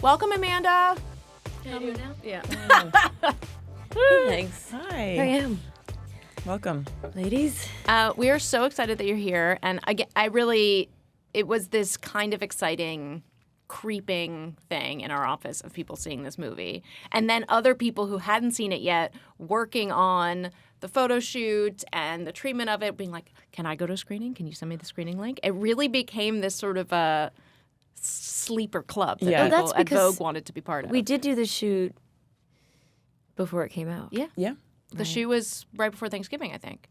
Welcome, Amanda. Can I do it now? Yeah. Hey, thanks. Hi. Here I am. Welcome. Ladies. We are so excited that you're here. And again, it was this kind of exciting, creeping thing in our office of people seeing this movie. And then other people who hadn't seen it yet working on the photo shoot and the treatment of it, being like, can I go to a screening? Can you send me the screening link? It really became this sort of a sleeper club that people that's at because Vogue wanted to be part of. We did do the shoot before it came out. Yeah. Yeah. The shoot was right before Thanksgiving, I think.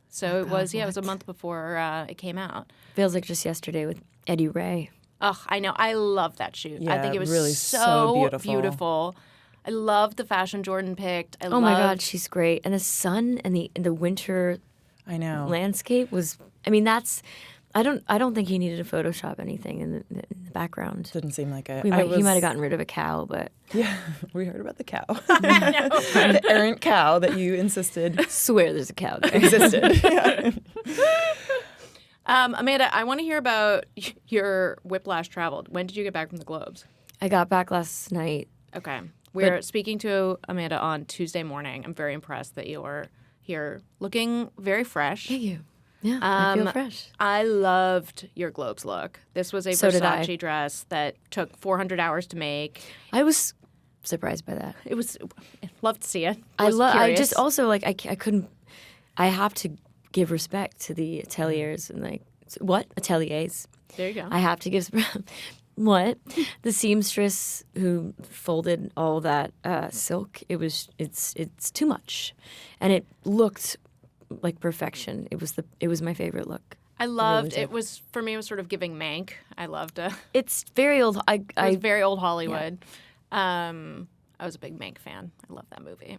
So it was a month before it came out. Feels like just yesterday with Eddie Ray. Oh, I know. I love that shoot. I Yeah, think it was really so beautiful. I loved the fashion Jordan picked. Oh my God, she's great. And the sun and the winter I know. landscape was. I mean, that's. I don't think he needed to Photoshop anything in the background. Didn't seem like it. He might have gotten rid of a cow, but Yeah, we heard about the cow. The errant cow that you insisted swear there's a cow there. existed. Yeah. Amanda, I want to hear about your whiplash travel. When did you get back from the Globes? I got back last night. Okay. We're speaking to Amanda on Tuesday morning. I'm very impressed that you're here looking very fresh. Thank you. Yeah, I feel fresh. I loved your Globes look. This was a So did I. Versace dress that took 400 hours to make. I was surprised by that. It was love to see it. I Curious. just also like I couldn't. I have to give respect to the ateliers and like what ateliers. There you go. I have to give what the seamstress who folded all that silk. It's too much, and it looked like perfection. It was my favorite look. I loved it. Was for me. It was sort of giving Mank. I loved it. It's very old. It was very old Hollywood. I was a big Mank fan. I love that movie.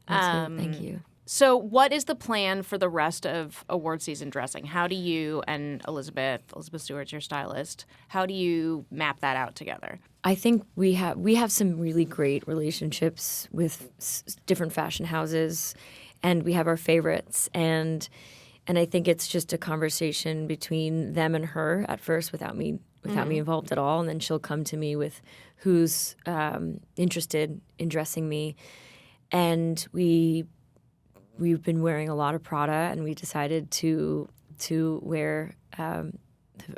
Thank you. So, what is the plan for the rest of award season dressing? How do you and Elizabeth Stewart's your stylist, how do you map that out together? I think we have some really great relationships with different fashion houses, and we have our favorites, and I think it's just a conversation between them and her at first without me involved at all, and then she'll come to me with who's interested in dressing me, and we've been wearing a lot of Prada, and we decided to wear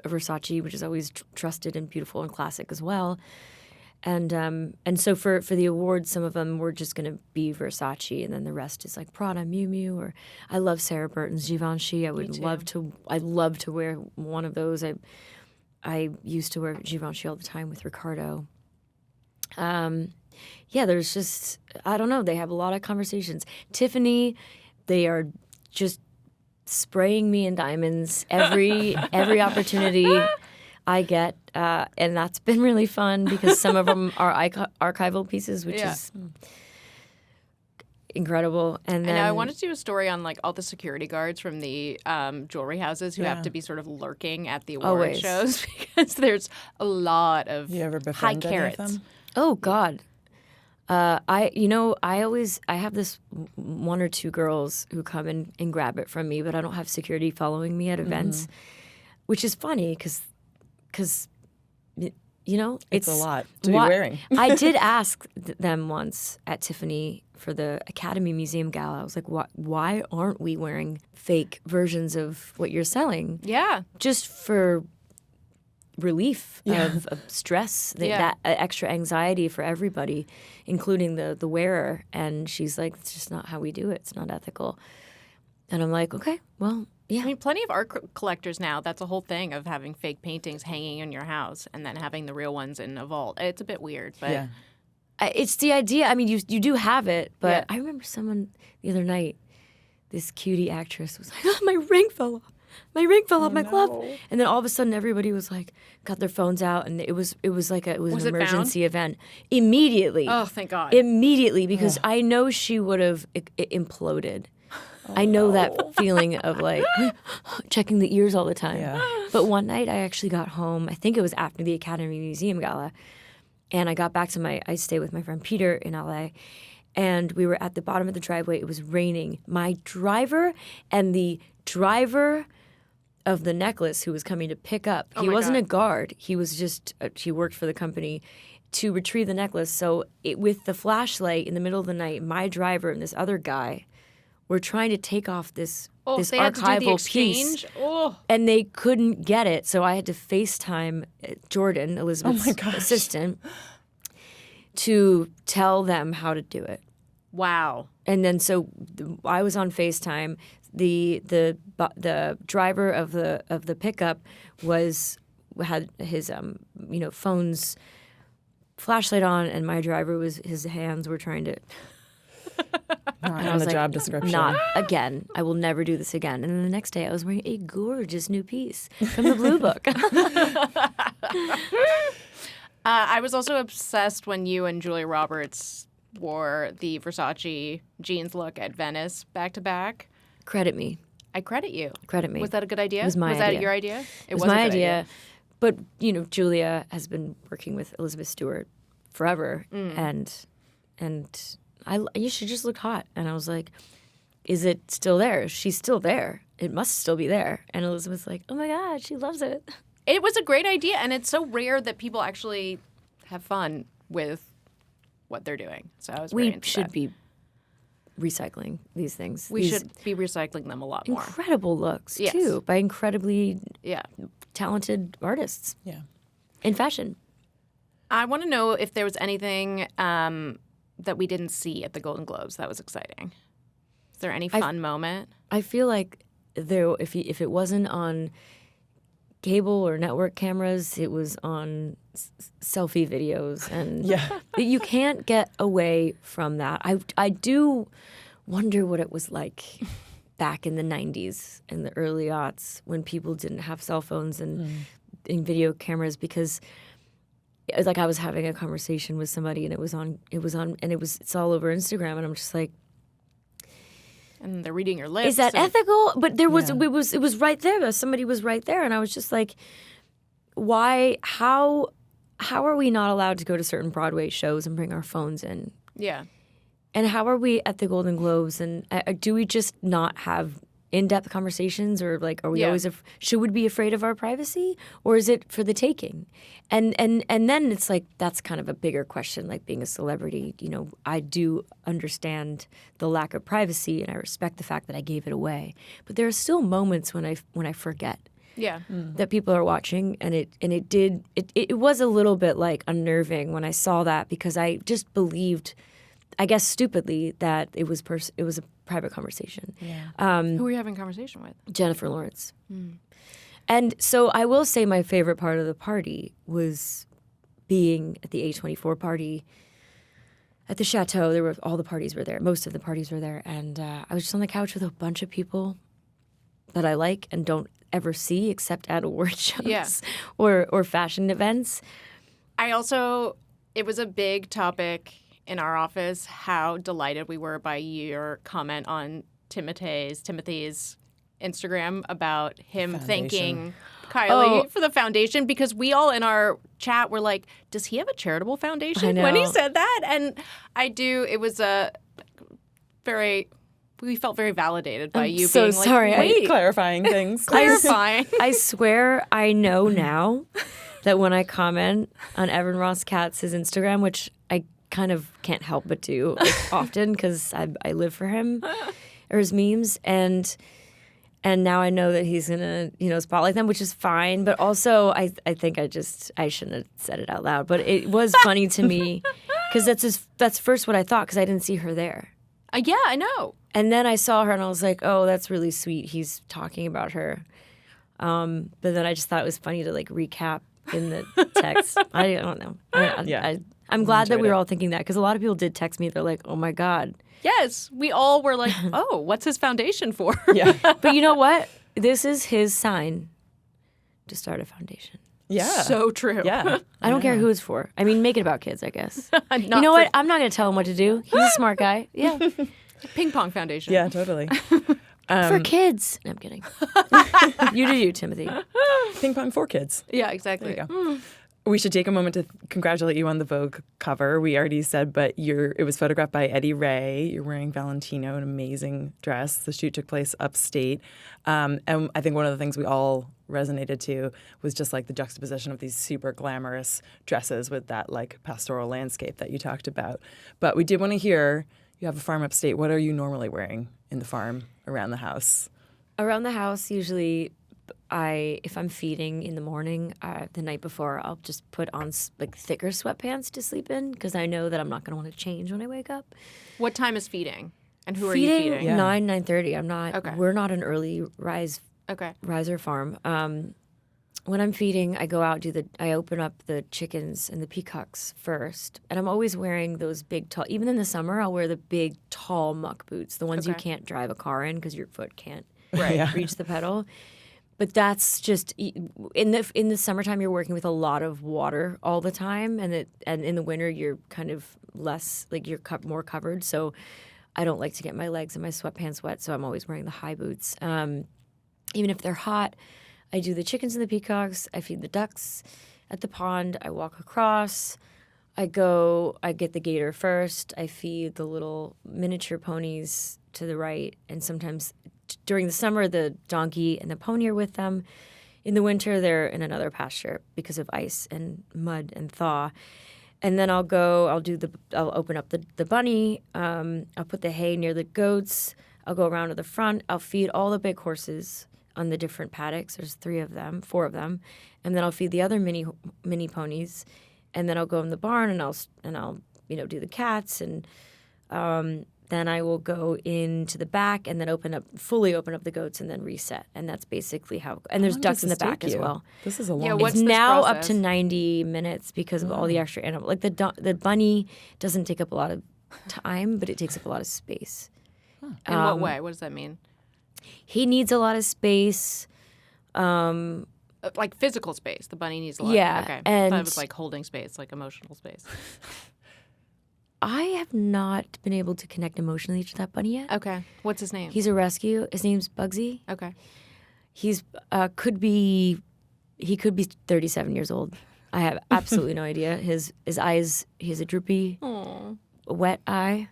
Versace, which is always trusted and beautiful and classic as well. And so for the awards, some of them were just going to be Versace, and then the rest is like Prada, Miu Miu, or I love Sarah Burton's Givenchy. I'd love to wear one of those. I used to wear Givenchy all the time with Ricardo. Yeah, there's just, I don't know, they have a lot of conversations. Tiffany, they are just spraying me in diamonds every opportunity I get, and that's been really fun because some of them are archival pieces, which is incredible. And then I wanted to do a story on like all the security guards from the jewelry houses who have to be sort of lurking at the award shows because there's a lot of You ever high befriend any of carats. them? Oh God. I have this one or two girls who come and grab it from me, but I don't have security following me at events, which is funny because It's a lot to be wearing. I did ask them once at Tiffany for the Academy Museum Gala. I was like, why aren't we wearing fake versions of what you're selling? Yeah. Just for relief of stress, that extra anxiety for everybody, including the wearer. And she's like, it's just not how we do it. It's not ethical. And I'm like, okay, well, yeah. I mean, plenty of art collectors now, that's a whole thing of having fake paintings hanging in your house and then having the real ones in a vault. It's a bit weird, but... Yeah. It's the idea. I mean, you do have it, but I remember someone the other night, this cutie actress was like, oh, my ring fell off. My ring fell off my glove. And then all of a sudden everybody was like, got their phones out, and it was an emergency event. Immediately. Oh, thank God. Immediately, because I know she would have imploded. I know that feeling of like checking the ears all the time. Yeah. But one night I actually got home, I think it was after the Academy Museum Gala, and I got back to I stay with my friend Peter in LA, and we were at the bottom of the driveway. It was raining. My driver and the driver of the necklace who was coming to pick up, he wasn't a guard. He was just, he worked for the company, to retrieve the necklace. So with the flashlight in the middle of the night, my driver and this other guy were trying to take off this they had to do the archival piece, exchange? Oh. and they couldn't get it. So I had to FaceTime Jordan, Elizabeth's assistant, to tell them how to do it. Wow. And then so I was on FaceTime. The driver of the pickup had his phone's flashlight on, and my driver his hands were trying to. Not on the job description. Not again. I will never do this again. And then the next day, I was wearing a gorgeous new piece from the Blue Book. I was also obsessed when you and Julia Roberts wore the Versace jeans look at Venice back to back. Credit me. I credit you. Credit me. Was that a good idea? It was my idea. Was that your idea? It was my idea. But, Julia has been working with Elizabeth Stewart forever. And you should just look hot. And I was like, is it still there? She's still there. It must still be there. And Elizabeth's like, oh, my God, she loves it. It was a great idea. And it's so rare that people actually have fun with what they're doing. So I was very into We should that. be recycling these things. We These should be recycling them a lot more. incredible looks, Yes. too, by incredibly Yeah. talented artists Yeah. in fashion. I want to know if there was anything that we didn't see at the Golden Globes that was exciting. Is there any fun moment? I feel like if it wasn't on cable or network cameras, it was on selfie videos, and you can't get away from that. I do wonder what it was like back in the 90s and the early aughts when people didn't have cell phones and video cameras, because it was like I was having a conversation with somebody and it's all over Instagram, and I'm just like, And they're reading your lips. is that ethical? But it was right there. Somebody was right there, and I was just like, why? How are we not allowed to go to certain Broadway shows and bring our phones in? Yeah. And how are we at the Golden Globes? And do we just not have in-depth conversations, or like, are we always should we be afraid of our privacy, or is it for the taking? And then it's like, that's kind of a bigger question. Like, being a celebrity, I do understand the lack of privacy, and I respect the fact that I gave it away. But there are still moments when I forget Yeah. that people are watching, and it was a little bit like unnerving when I saw that, because I just believed, I guess stupidly, that it was a private conversation. Yeah. Who were you having a conversation with? Jennifer Lawrence. And so I will say my favorite part of the party was being at the A24 party at the Chateau. All the parties were there. Most of the parties were there. And I was just on the couch with a bunch of people that I like and don't ever see except at award shows or fashion events. It was a big topic in our office how delighted we were by your comment on Timothee's Instagram about him thanking Kylie for the foundation, because we all in our chat were like, does he have a charitable foundation? When he said that. And it was we felt very validated by you so being sorry. like, wait, Clarifying things. clarifying. I swear I know now that when I comment on Evan Ross Katz's Instagram, which I kind of can't help but do often because I live for him or his memes, and now I know that he's gonna spotlight them, which is fine. But also I think I shouldn't have said it out loud, but it was funny to me because that's first what I thought, because I didn't see her there. Yeah, I know. And then I saw her and I was like, oh, that's really sweet. He's talking about her. But then I just thought it was funny to like recap in the text. I don't know. I'm glad that we were all thinking that, because a lot of people did text me. They're like, oh my God. Yes, we all were like, oh, what's his foundation for? Yeah. But you know what? This is his sign to start a foundation. Yeah. So true. Yeah. I don't care who it's for. I mean, make it about kids, I guess. Not You know for what? I'm not going to tell him what to do. He's a smart guy. Yeah. Ping pong foundation. Yeah, totally. For kids. No, I'm kidding. You do you, Timothy. Ping pong for kids. Yeah, exactly. There you go. We should take a moment to congratulate you on the Vogue cover. We already said, but it was photographed by Eddie Ray. You're wearing Valentino, an amazing dress. The shoot took place upstate. And I think one of the things we all resonated to was just like the juxtaposition of these super glamorous dresses with that like pastoral landscape that you talked about. But we did want to hear, you have a farm upstate. What are you normally wearing in the farm around the house? Around the house, usually, if I'm feeding in the morning, the night before, I'll just put on like thicker sweatpants to sleep in because I know that I'm not going to want to change when I wake up. What time is feeding? And who are you feeding? Yeah. 9:30. I'm not. Okay. We're not an early riser farm. When I'm feeding, I go out I open up the chickens and the peacocks first, and I'm always wearing those big tall. Even in the summer, I'll wear the big tall muck boots, the ones you can't drive a car in because your foot can't reach the pedal. But that's just in the summertime, you're working with a lot of water all the time, and in the winter you're kind of less, like you're more covered. So I don't like to get my legs and my sweatpants wet, so I'm always wearing the high boots. Even if they're hot, I do the chickens and the peacocks. I feed the ducks at the pond. I walk across. I get the gator first. I feed the little miniature ponies to the right, and sometimes during the summer, the donkey and the pony are with them. In the winter, they're in another pasture because of ice and mud and thaw. And then I'll open up the bunny. I'll put the hay near the goats. I'll go around to the front. I'll feed all the big horses on the different paddocks. There's 4 of them. And then I'll feed the other mini ponies. And then I'll go in the barn and I'll do the cats, and then I will go into the back and then fully open up the goats and then reset. And that's basically how. And there's ducks in the back as well. This is a long. Yeah, it's now up to 90 minutes because of all the extra animals. Like the bunny doesn't take up a lot of time, but it takes up a lot of space. In what way? What does that mean? He needs a lot of space. Like physical space. The bunny needs a lot. Yeah, Okay. and I thought it was like holding space, like emotional space. I have not been able to connect emotionally to that bunny yet. Okay. What's his name? He's a rescue. His name's Bugsy. Okay. He could be 37 years old. I have absolutely no idea. His eyes, he has a droopy, wet eye.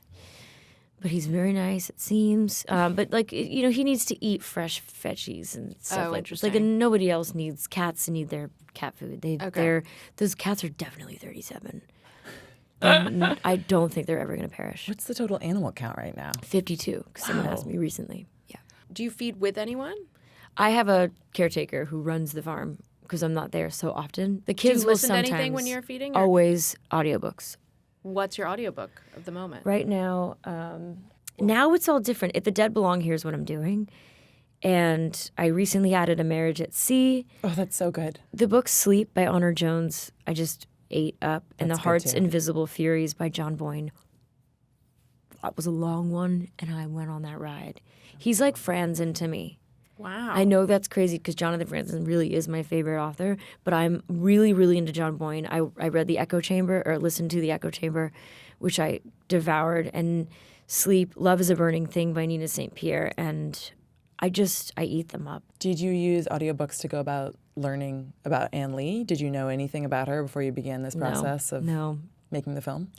But he's very nice, it seems. But he needs to eat fresh veggies and stuff like that. And nobody else needs cats and need their cat food. Those cats are definitely 37. I don't think they're ever going to perish. What's the total animal count right now? 52, because someone asked me recently. Yeah. Do you feed with anyone? I have a caretaker who runs the farm because I'm not there so often. The kids Do you listen will to sometimes anything when you're feeding? Or? Always audiobooks. What's your audiobook of the moment? Right now, now it's all different. If The Dead Belong Here is what I'm doing. And I recently added A Marriage at Sea. Oh, that's so good. The book Sleep by Honor Jones, I just ate up. And That's The Heart's too. Invisible Furies by John Boyne. That was a long one, and I went on that ride. He's like Franzen to me. Wow. I know that's crazy because Jonathan Franzen really is my favorite author, but I'm really, really into John Boyne. I read The Echo Chamber, or listened to The Echo Chamber, which I devoured, and Sleep, Love is a Burning Thing by Nina St. Pierre, and I eat them up. Did you use audiobooks to go about learning about Ann Lee? Did you know anything about her before you began this process of making the film?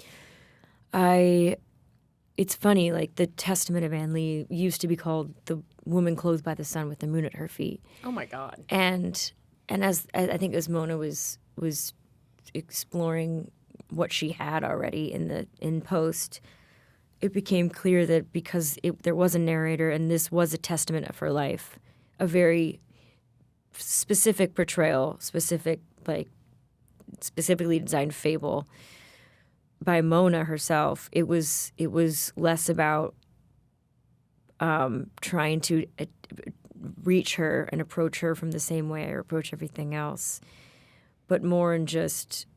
It's funny, like the Testament of Ann Lee used to be called The Woman Clothed by the Sun with the Moon at Her Feet. Oh my God. And as I think as Mona was exploring what she had already in post, it became clear that because there was a narrator and this was a testament of her life, a very specific portrayal, specifically designed fable by Mona herself, it was less about trying to reach her and approach her from the same way I approach everything else, but more in just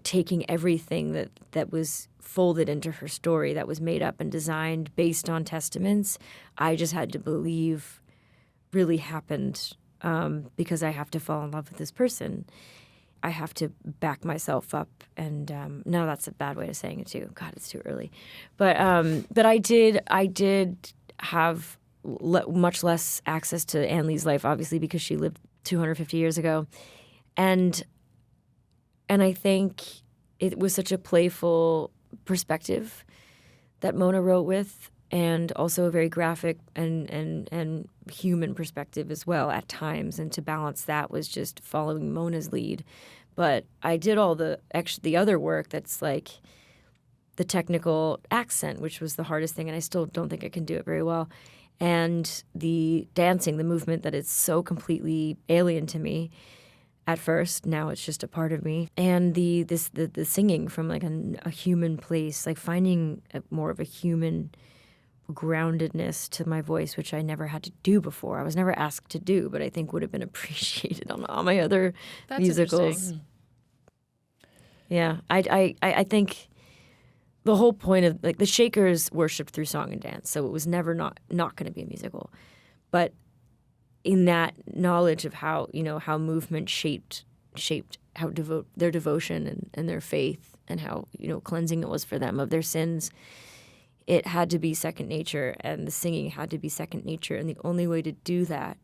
taking everything that was folded into her story, that was made up and designed based on testaments. I just had to believe really happened because I have to fall in love with this person. I have to back myself up, and no, that's a bad way of saying it too. God, it's too early, but I did have much less access to Ann Lee's life, obviously, because she lived 250 years ago, and I think it was such a playful perspective that Mona wrote with, and also a very graphic and human perspective as well at times. And to balance that was just following Mona's lead. But I did all the other work that's like the technical accent, which was the hardest thing, and I still don't think I can do it very well. And the dancing, the movement that is so completely alien to me at first. Now it's just a part of me. And the singing from like a human place, like finding more of a human groundedness to my voice, which I never had to do before. I was never asked to do, but I think would have been appreciated on all my other musicals. Yeah, I think the whole point of like the Shakers worshipped through song and dance, so it was never not going to be a musical. But in that knowledge of how movement shaped how their devotion and their faith and how cleansing it was for them of their sins, it had to be second nature, and the singing had to be second nature. And the only way to do that,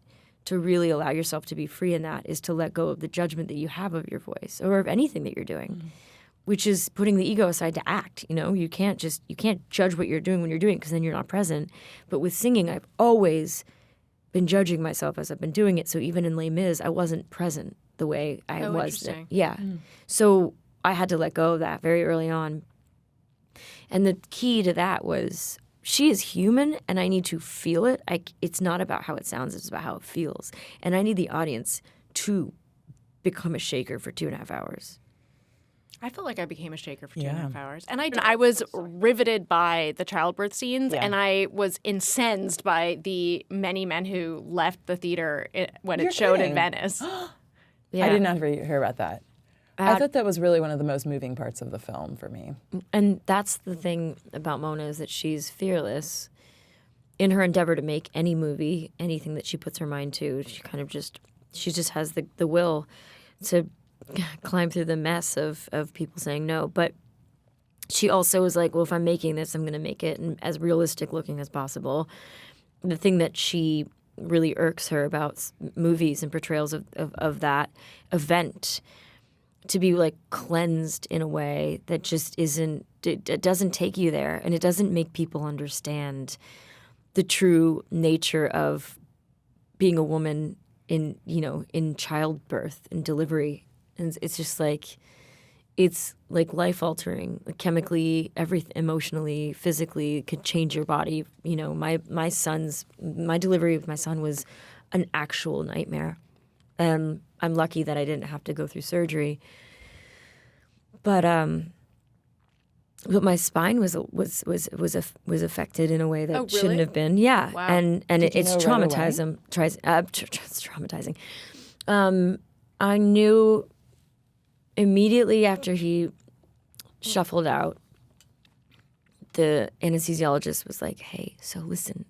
to really allow yourself to be free in that, is to let go of the judgment that you have of your voice or of anything that you're doing, which is putting the ego aside to act. You can't judge what you're doing when you're doing it, because then you're not present. But with singing, I've always been judging myself as I've been doing it. So even in Les Mis, I wasn't present the way I was. Interesting. Yeah. So I had to let go of that very early on. And the key to that was, she is human and I need to feel it. It's not about how it sounds, it's about how it feels. And I need the audience to become a shaker for 2.5 hours. I felt like I became a shaker for 2.5 hours. And I was riveted by the childbirth scenes, and I was incensed by the many men who left the theater when it showed in Venice. I did not hear about that. I thought that was really one of the most moving parts of the film for me. And that's the thing about Mona, is that she's fearless in her endeavor to make any movie, anything that she puts her mind to. She just has the will to climb through the mess of people saying no. But she also was like, well, if I'm making this, I'm going to make it as realistic looking as possible. The thing that she really irks her about movies and portrayals of that event, to be like cleansed in a way that just isn't, it doesn't take you there, and it doesn't make people understand the true nature of being a woman in childbirth and delivery. And it's just like, it's like life altering, like chemically, everything, emotionally, physically, could change your body. My delivery with my son was an actual nightmare. I'm lucky that I didn't have to go through surgery. But my spine was affected in a way that shouldn't have been. Yeah, wow. And it's traumatizing. Traumatizing. I knew immediately after he shuffled out. The anesthesiologist was like, "Hey, so listen,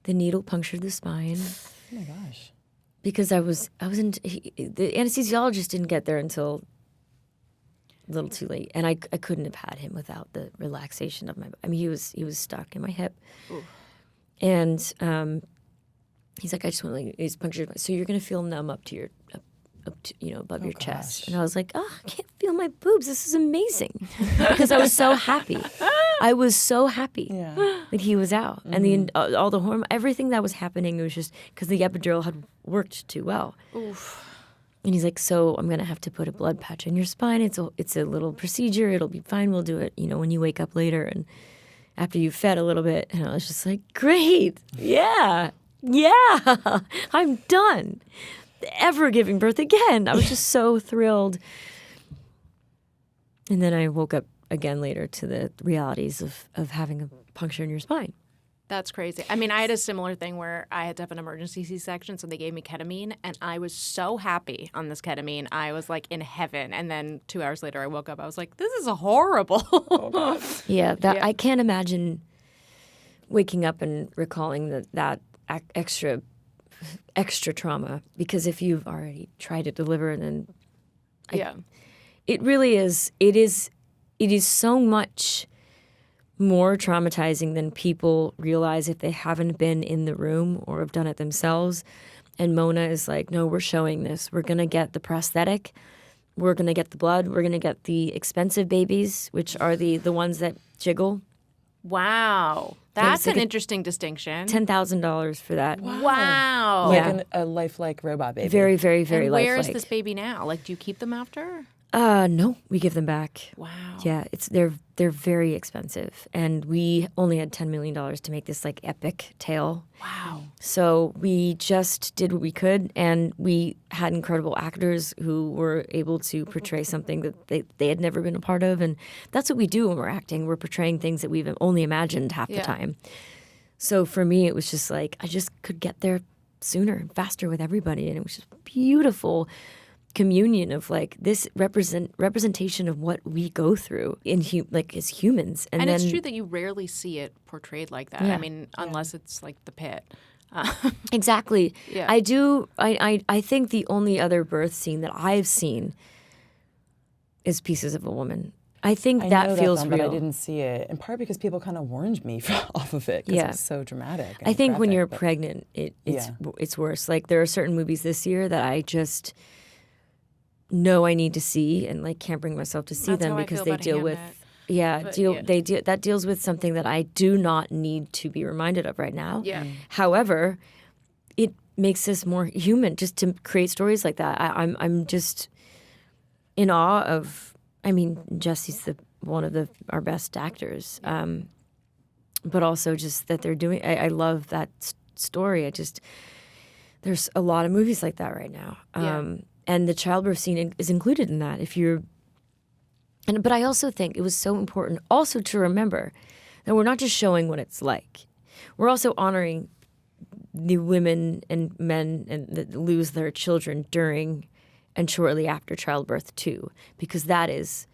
the needle punctured the spine." Oh my gosh. Because the anesthesiologist didn't get there until a little too late, and I couldn't have had him without the relaxation of my. I mean, he was stuck in my hip, and he's like, I just want to, he's punctured. So you're gonna feel numb up to your above your chest, and I was like, oh, I can't feel my boobs. This is amazing, because I was so happy. I was so happy that he was out, and all the hormone, everything that was happening, it was just because the epidural had worked too well. Oof. And he's like, so I'm gonna have to put a blood patch in your spine. It's a little procedure. It'll be fine. We'll do it. When you wake up later and after you've fed a little bit. And I was just like, great, yeah, I'm done. Ever giving birth again. I was just so thrilled. And then I woke up again later to the realities of having a puncture in your spine. That's crazy. I mean, I had a similar thing where I had to have an emergency C-section, so they gave me ketamine, and I was so happy on this ketamine. I was like in heaven. And then 2 hours later, I woke up. I was like, this is horrible. Yeah, I can't imagine waking up and recalling that extra trauma, because if you've already tried to deliver, then it really is. It is so much more traumatizing than people realize if they haven't been in the room or have done it themselves. And Mona is like, no, we're showing this. We're gonna get the prosthetic. We're gonna get the blood. We're gonna get the expensive babies, which are the ones that jiggle. Wow. That was That's like an a interesting distinction. $10,000 for that. Wow. Like Yeah. a lifelike robot baby. Very, very, very And lifelike. where is this baby now? Like, do you keep them after? No, we give them back. Wow. Yeah, they're very expensive, and we only had $10 million to make this like epic tale. Wow. So we just did what we could, and we had incredible actors who were able to portray something that they had never been a part of, and that's what we do when we're acting. We're portraying things that we've only imagined half the time. So for me, it was just like I just could get there sooner and faster with everybody, and it was just beautiful communion of like this representation of what we go through in like as humans. And then, it's true that you rarely see it portrayed like that. Yeah. I mean, unless it's like The Pit. Exactly. Yeah. I think the only other birth scene that I've seen is Pieces of a Woman. I think I that know feels film, real. but I didn't see it. In part because people kind of warned me off of it because Yeah. it was so dramatic. And I think when graphic, you're but- pregnant, it's worse. Like there are certain movies this year that I just know I need to see and like can't bring myself to see That's them how I because feel they about deal with Hamnet. that deals with something that I do not need to be reminded of right now. Yeah. However, it makes us more human just to create stories like that. I'm just in awe of. I mean, Jesse's one of our best actors, but also just that they're doing. I love that story. There's a lot of movies like that right now. And the childbirth scene is included in that. But I also think it was so important also to remember that we're not just showing what it's like. We're also honoring the women and men that lose their children during and shortly after childbirth too, because that is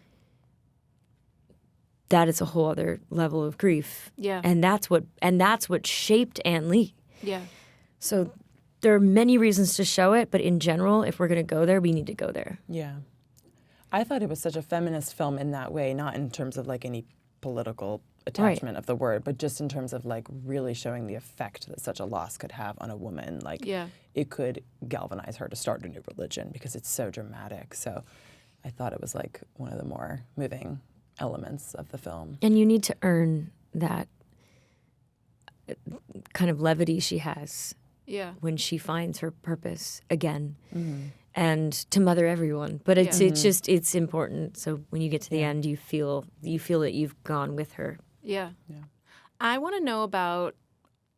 a whole other level of grief. Yeah. And that's what shaped Ann Lee. Yeah. So there are many reasons to show it, but in general, if we're going to go there, we need to go there. Yeah. I thought it was such a feminist film in that way, not in terms of like any political attachment of the word, but just in terms of like really showing the effect that such a loss could have on a woman. Like it could galvanize her to start a new religion because it's so dramatic. So I thought it was like one of the more moving elements of the film. And you need to earn that kind of levity she has. Yeah. When she finds her purpose again, and to mother everyone. But it's it's important. So when you get to the end, you feel that you've gone with her. Yeah. I want to know about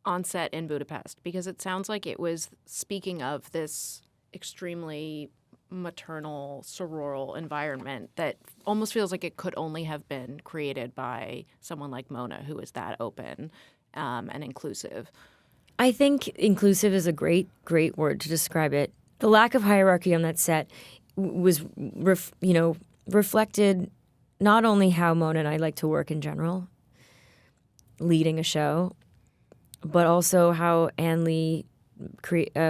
on set in Budapest because it sounds like it was speaking of this extremely maternal, sororal environment that almost feels like it could only have been created by someone like Mona, who is that open and inclusive. I think inclusive is a great word to describe it. The lack of hierarchy on that set was, reflected not only how Mona and I like to work in general, leading a show, but also how Ann Lee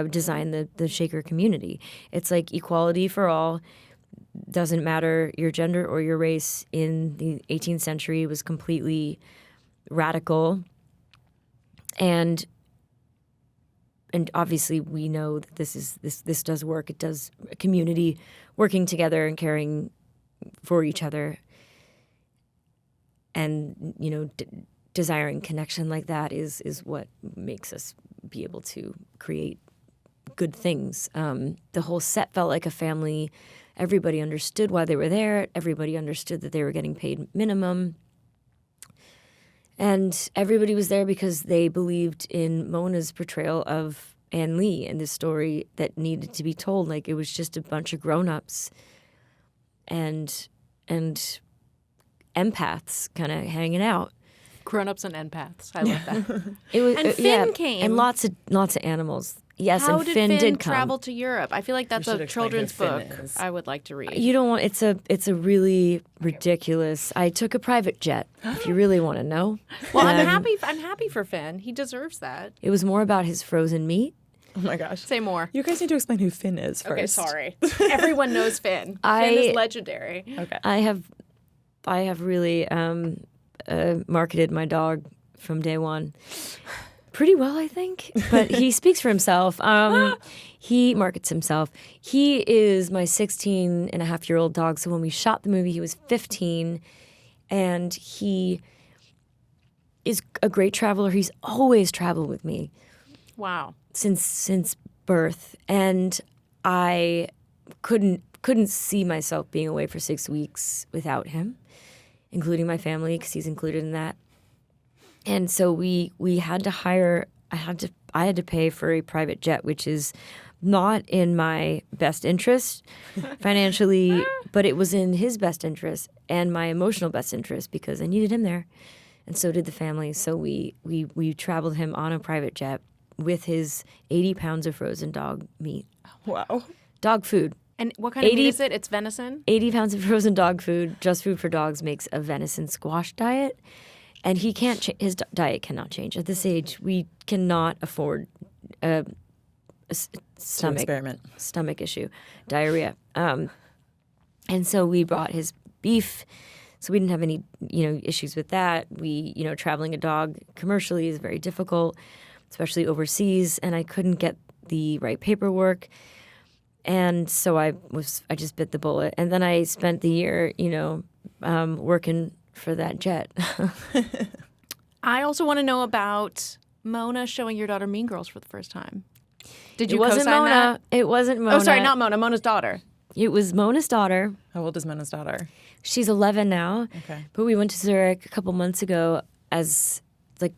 designed the Shaker community. It's like equality for all. Doesn't matter your gender or your race. In the 18th century, was completely radical, and obviously we know that this does work. It does a community working together and caring for each other, and desiring connection like that is what makes us be able to create good things. The whole set felt like a family. Everybody understood why they were there. Everybody understood that they were getting paid minimum. And everybody was there because they believed in Mona's portrayal of Ann Lee and this story that needed to be told. Like it was just a bunch of grown-ups and empaths kind of hanging out. Grown-ups and empaths. I love that. It was, And Finn came. and lots of animals. Yes, How and did Finn did come. travel to Europe? I feel like that's You should a explain who children's Finn book is. I would like to read. You don't want it's a really ridiculous. I took a private jet. If you really want to know. Well, I'm happy for Finn. He deserves that. It was more about his frozen meat. Oh my gosh. Say more. You guys need to explain who Finn is first. Okay, sorry. Everyone knows Finn. Finn is legendary. Okay. I have really marketed my dog from day one pretty well, I think. But he speaks for himself. He markets himself. He is my 16-and-a-half-year-old dog. So when we shot the movie, he was 15, and he is a great traveler. He's always traveled with me Wow. since birth, and I couldn't see myself being away for 6 weeks without him, including my family, because he's included in that. And so we had to hire. I had to pay for a private jet, which is not in my best interest financially, but it was in his best interest and my emotional best interest because I needed him there, and so did the family. So we traveled him on a private jet with his 80 pounds of frozen dog meat, Wow. dog food. And what kind of meat is it? It's venison? 80 pounds of frozen dog food, Just Food for Dogs makes a venison squash diet. And he can't. His diet cannot change at this age. We cannot afford a stomach issue, diarrhea. And so we brought his beef. So we didn't have any, issues with that. We, traveling a dog commercially is very difficult, especially overseas. And I couldn't get the right paperwork. And so I just bit the bullet. And then I spent the year, working for that jet. I also want to know about Mona showing your daughter Mean Girls for the first time. Did you It wasn't co-sign Mona. that? It wasn't Mona. Oh, sorry, not Mona. Mona's daughter. It was Mona's daughter. How old is Mona's daughter? She's 11 now. Okay. But we went to Zurich a couple months ago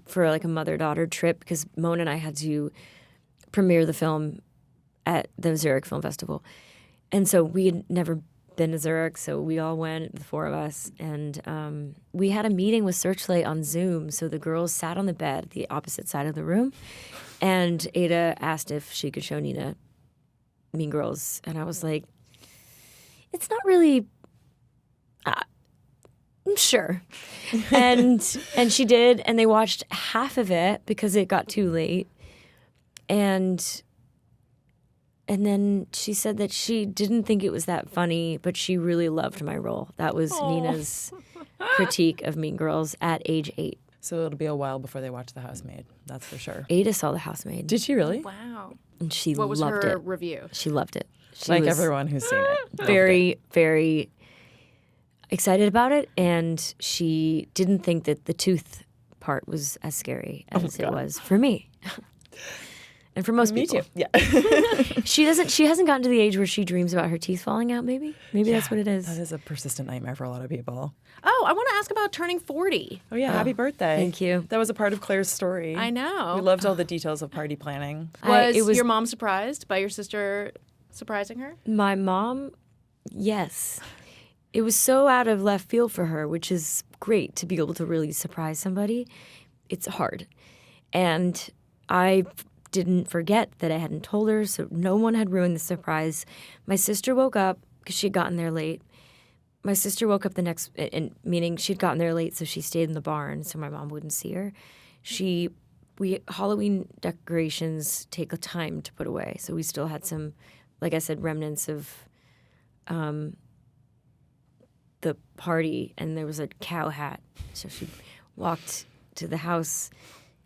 for a mother-daughter trip because Mona and I had to premiere the film at the Zurich Film Festival. And so we had never been to Zurich, so we all went, the four of us, and we had a meeting with Searchlight on Zoom. So the girls sat on the bed at the opposite side of the room, and Ada asked if she could show Nina Mean Girls, and I was like, it's not really... sure. And she did, and they watched half of it because it got too late. And then she said that she didn't think it was that funny, but she really loved my role. That was Nina's critique of Mean Girls at age 8. So it'll be a while before they watch The Housemaid. That's for sure. Ada saw The Housemaid. Did she really? Wow. And she What was loved her it. review? She loved it. She Like was everyone who's seen it. very, very excited about it. And she didn't think that the tooth part was as scary as it was for me. And for most Me people. too. Yeah. She hasn't gotten to the age where she dreams about her teeth falling out, maybe? Maybe that's what it is. That is a persistent nightmare for a lot of people. Oh, I want to ask about turning 40. Oh, yeah. Happy birthday. thank you. That was a part of Claire's story. I know. We loved all the details of party planning. Was your mom surprised by your sister surprising her? My mom, yes. It was so out of left field for her, which is great to be able to really surprise somebody. It's hard. And I didn't forget that I hadn't told her, so no one had ruined the surprise. My sister woke up because she had gotten there late. My sister woke up the next, meaning she'd gotten there late, so she stayed in the barn so my mom wouldn't see her. Halloween decorations take a time to put away, so we still had some, like I said, remnants of the party, and there was a cow hat. So she walked to the house.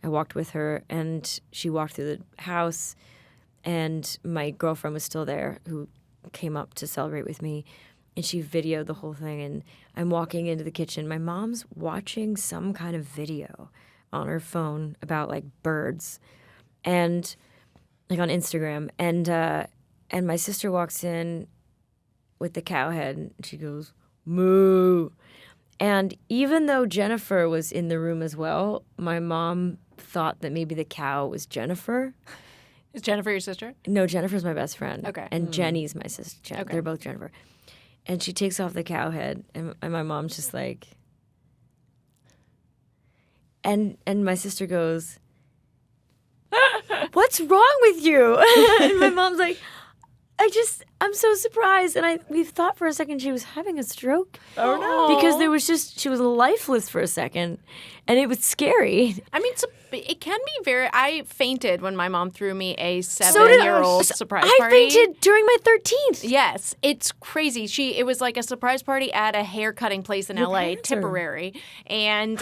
I walked with her, and she walked through the house, and my girlfriend was still there who came up to celebrate with me, and she videoed the whole thing, and I'm walking into the kitchen. My mom's watching some kind of video on her phone about, birds, and, on Instagram, and my sister walks in with the cow head, and she goes, "Moo." And even though Jennifer was in the room as well, my mom thought that maybe the cow was Jennifer. Is Jennifer your sister? No, Jennifer's my best friend. Okay. And Jenny's my sister. Okay. They're both Jennifer. And she takes off the cow head, and my mom's just like... And my sister goes, "What's wrong with you?" And my mom's like, I'm so surprised. And we thought for a second she was having a stroke. Oh, no. Because she was lifeless for a second. And it was scary. I mean, it can be very... I fainted when my mom threw me a So did 7-year-old surprise I party. fainted during my 13th. Yes, it's crazy. It was like a surprise party at a hair cutting place in LA, parents are- Tipperary. And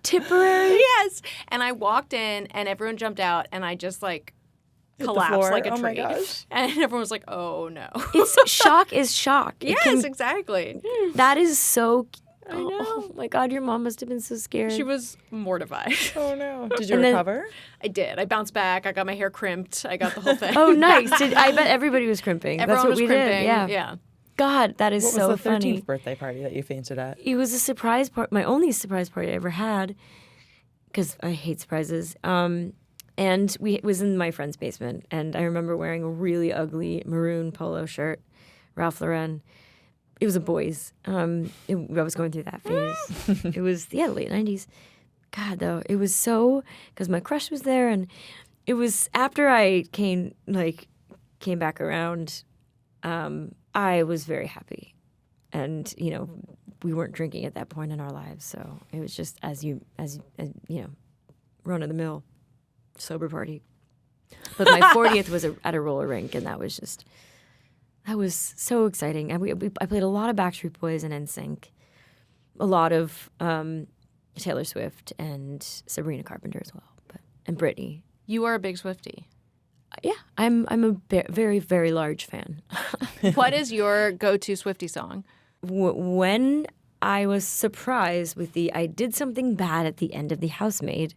Tipperary? yes. And I walked in and everyone jumped out and I just collapsed floor? like a Oh my tree. gosh. And everyone was like, "Oh no." Shock is shock. Yes, exactly. That is so I know. Oh my God, your mom must have been so scared. She was mortified. Oh no! Did you And then- recover? I did. I bounced back. I got my hair crimped. I got the whole thing. Oh, nice. I bet everybody was crimping. Everyone That's what was we crimping. did. Yeah. God, that is What so was the 13th funny. birthday party that you fainted at? It was a surprise part. My only surprise party I ever had, because I hate surprises. And it was in my friend's basement, and I remember wearing a really ugly maroon polo shirt, Ralph Lauren. It was a boys. I was going through that phase. It was the late 90s. God, though, it was so, because my crush was there, and it was after I came back around. I was very happy, and we weren't drinking at that point in our lives, so it was just as run of the mill sober party. But my 40th was at a roller rink, and that was so exciting. And I played a lot of Backstreet Boys and NSYNC, a lot of Taylor Swift and Sabrina Carpenter as well, and Britney. You are a big Swiftie. Yeah, I'm a very, very large fan. What is your go-to Swiftie song? When I was surprised with I did something bad at the end of The Housemaid,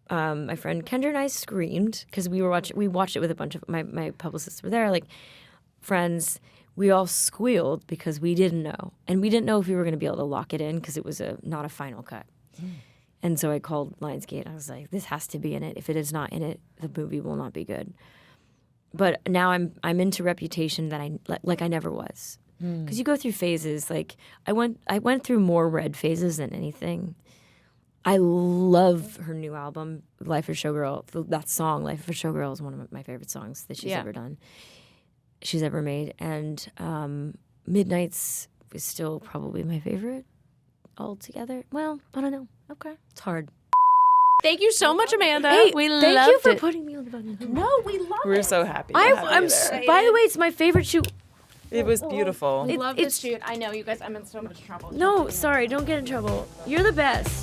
my friend Kendra and I screamed because we watched it with a bunch of my publicists were there, like friends. We all squealed because we didn't know, and we didn't know if we were going to be able to lock it in because it was not a final cut. And so I called Lionsgate. I was like, "This has to be in it. If it is not in it, the movie will not be good." But now I'm into Reputation that I never was, because you go through phases. Like I went through more Red phases than anything. I love her new album, Life of a Showgirl. That song, Life of a Showgirl, is one of my favorite songs that she's ever done. She's ever made, and Midnight's is still probably my favorite altogether. Well, I don't know. Okay. It's hard. Thank you so much, Amanda. Hey, we thank loved you for it. putting me on the button. No, we love it. We're so happy. to have you I'm. there. By the way, it's my favorite shoot. It was beautiful. We love this it's- shoot. I know, you guys. I'm in so much trouble. No, sorry, don't get in trouble. You're the best.